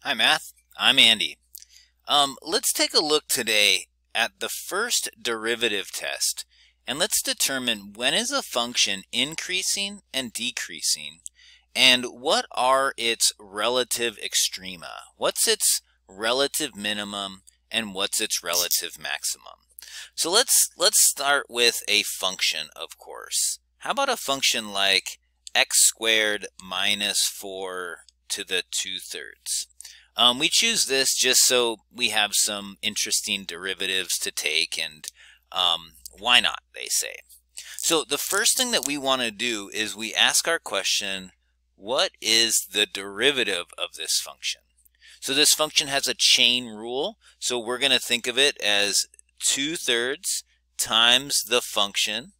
Hi Math, I'm Andy. Let's take a look today at the first derivative test, and let's determine when is a function increasing and decreasing, and what are its relative extrema. What's its relative minimum and what's its relative maximum? So let's start with a function, of course. How about a function like x squared minus 4 to the 2/3? We choose this just so we have some interesting derivatives to take, and why not, they say. So the first thing that we want to do is we ask our question, what is the derivative of this function? So this function has a chain rule, so we're going to think of it as 2/3 times the function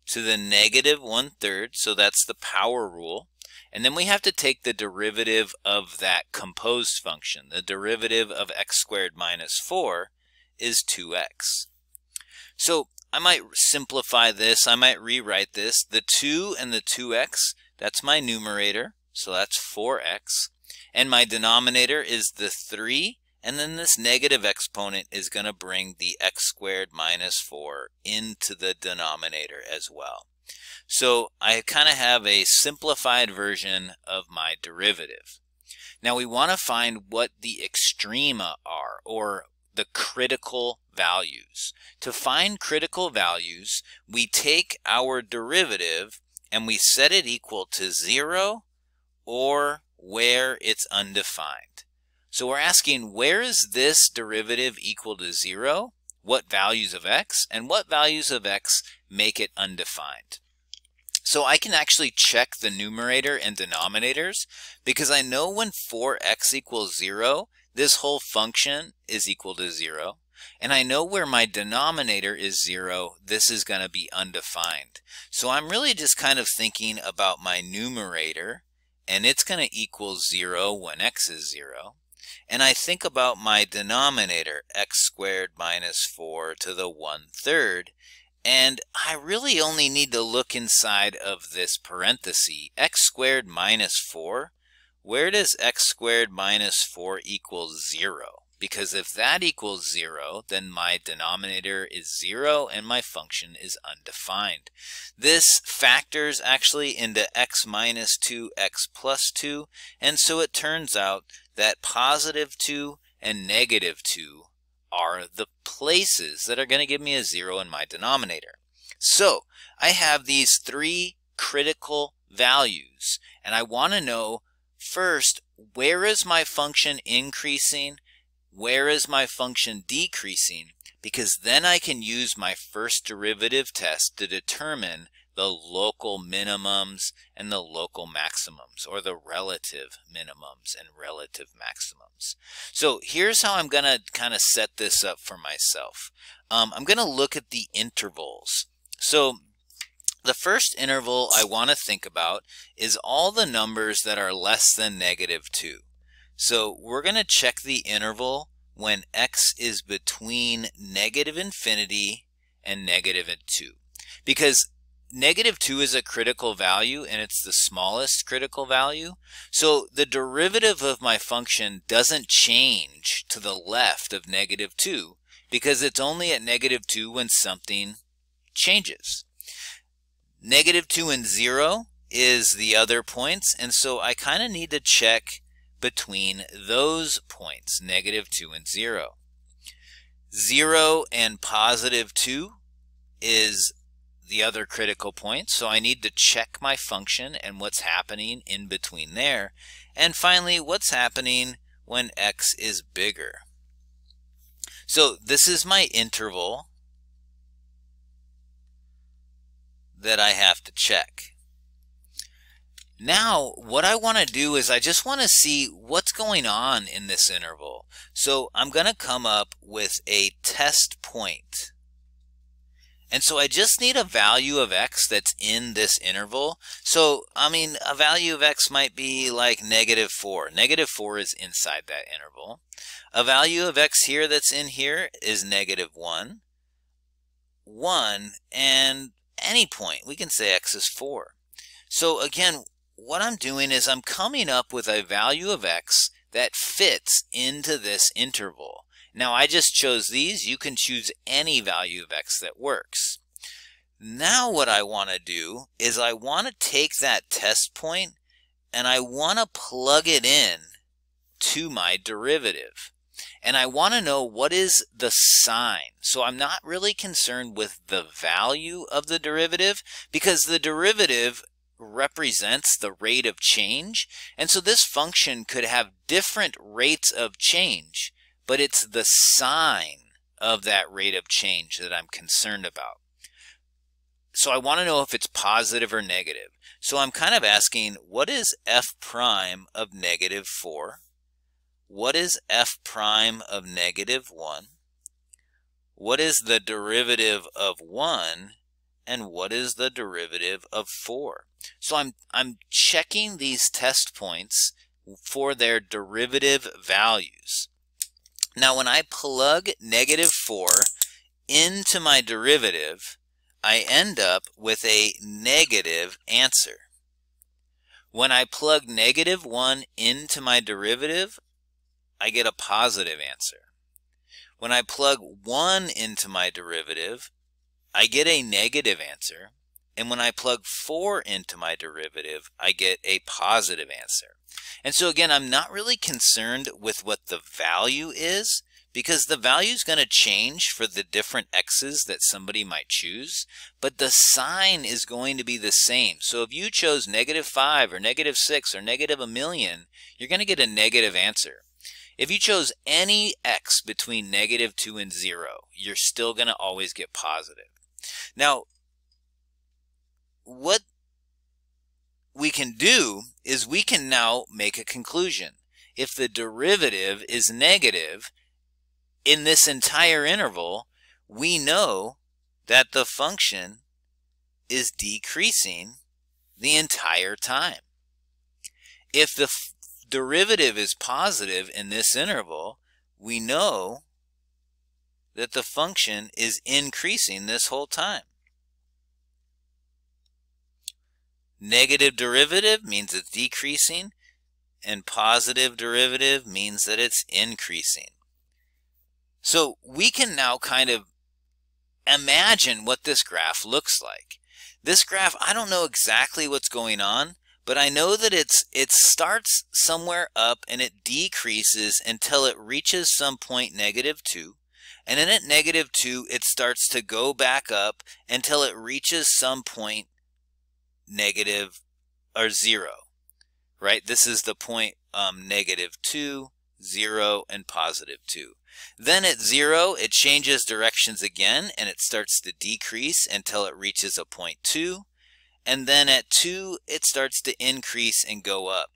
to the negative 1/3, so that's the power rule. And then we have to take the derivative of that composed function. The derivative of x squared minus 4 is 2x. So I might simplify this. I might rewrite this. The 2 and the 2x, that's my numerator, so that's 4x. And my denominator is the 3, and then this negative exponent is going to bring the x squared minus 4 into the denominator as well. So I kind of have a simplified version of my derivative. Now we want to find what the extrema are, or the critical values. To find critical values, we take our derivative and we set it equal to 0 or where it's undefined. So we're asking, where is this derivative equal to 0? What values of x? And what values of x make it undefined? So I can actually check the numerator and denominators, because I know when 4x equals 0, this whole function is equal to 0. And I know where my denominator is 0, this is going to be undefined. So I'm really just kind of thinking about my numerator, and it's going to equal 0 when x is 0. And I think about my denominator, x squared minus 4 to the 1/3. And I really only need to look inside of this parenthesis, x squared minus 4. Where does x squared minus 4 equal 0? Because if that equals 0, then my denominator is 0 and my function is undefined. This factors actually into x minus 2, x plus 2, and so it turns out that positive 2 and negative 2 are the places that are going to give me a 0 in my denominator. So I have these three critical values, and I want to know first, where is my function increasing? Where is my function decreasing? Because then I can use my first derivative test to determine the local minimums and the local maximums, or the relative minimums and relative maximums. So here's how I'm going to kind of set this up for myself. I'm going to look at the intervals. So the first interval I want to think about is all the numbers that are less than negative 2. So we're going to check the interval when x is between negative infinity and negative 2. Because negative 2 is a critical value, and it's the smallest critical value. So the derivative of my function doesn't change to the left of negative 2, because it's only at negative 2 when something changes. Negative 2 and 0 is the other points, and so I kind of need to check between those points, negative 2 and 0. 0 and positive 2 is the other critical point, so I need to check my function and what's happening in between there. And finally, what's happening when x is bigger. So this is my interval that I have to check. Now, what I want to do is I just want to see what's going on in this interval. So I'm going to come up with a test point. And so I just need a value of x that's in this interval. So, I mean, a value of x might be like negative 4. Negative 4 is inside that interval. A value of x here that's in here is negative 1, 1, and any point. We can say x is 4. So again, what I'm doing is I'm coming up with a value of x that fits into this interval. Now I just chose these. You can choose any value of x that works. Now what I want to do is I want to take that test point and I want to plug it in to my derivative. And I want to know what is the sign. So I'm not really concerned with the value of the derivative because the derivative represents the rate of change. And so this function could have different rates of change, but it's the sign of that rate of change that I'm concerned about. So I want to know if it's positive or negative. So I'm kind of asking, what is f prime of negative 4? What is f prime of negative 1? What is the derivative of 1? And what is the derivative of 4? So I'm checking these test points for their derivative values. Now when I plug negative 4 into my derivative, I end up with a negative answer. When I plug negative 1 into my derivative, I get a positive answer. When I plug 1 into my derivative, I get a negative answer. And when I plug 4 into my derivative, I get a positive answer. And so again, I'm not really concerned with what the value is, because the value is going to change for the different x's that somebody might choose, but the sign is going to be the same. So if you chose negative 5 or negative 6 or negative 1,000,000, you're going to get a negative answer. If you chose any x between negative 2 and 0, you're still going to always get positive. Now, what we can do is we can now make a conclusion. If the derivative is negative in this entire interval, we know that the function is decreasing the entire time. If the derivative is positive in this interval, we know that the function is increasing this whole time. Negative derivative means it's decreasing, and positive derivative means that it's increasing. So we can now kind of imagine what this graph looks like. This graph, I don't know exactly what's going on, but I know that it starts somewhere up and it decreases until it reaches some point negative 2. And then at negative 2, it starts to go back up until it reaches some point negative or 0, right? This is the point negative 2, 0, and positive 2. Then at 0, it changes directions again and it starts to decrease until it reaches a point 2. And then at 2, it starts to increase and go up.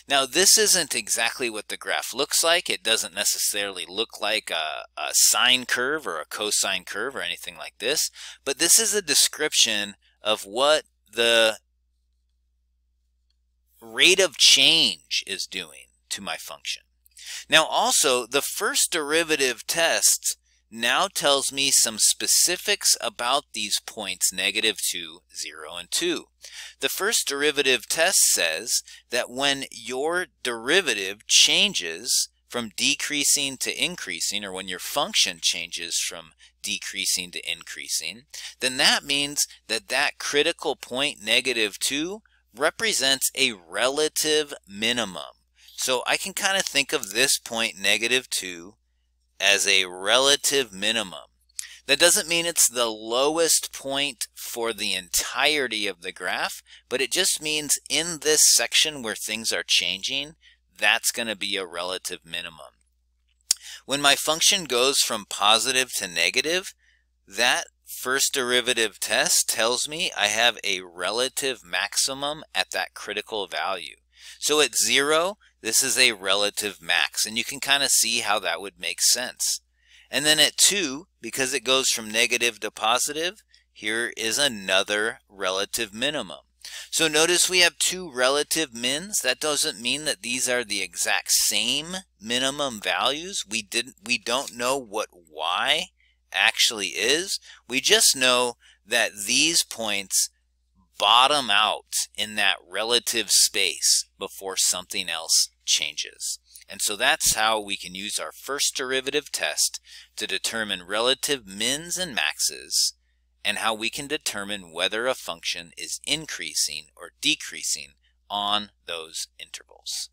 Now, this isn't exactly what the graph looks like. It doesn't necessarily look like a sine curve or a cosine curve or anything like this. But this is a description of what the rate of change is doing to my function. Now, also, the first derivative test now tells me some specifics about these points negative 2, 0, and 2. The first derivative test says that when your derivative changes from decreasing to increasing, or when your function changes from decreasing to increasing, then that means that that critical point negative 2 represents a relative minimum. So I can kind of think of this point negative 2 as a relative minimum. That doesn't mean it's the lowest point for the entirety of the graph, but it just means in this section where things are changing, that's going to be a relative minimum. When my function goes from positive to negative, that first derivative test tells me I have a relative maximum at that critical value. So at 0, this is a relative max, and you can kind of see how that would make sense. And then at 2, because it goes from negative to positive, here is another relative minimum. So notice we have two relative mins. That doesn't mean that these are the exact same minimum values. We don't know what y actually is. We just know that these points bottom out in that relative space before something else changes. And so that's how we can use our first derivative test to determine relative mins and maxes, and how we can determine whether a function is increasing or decreasing on those intervals.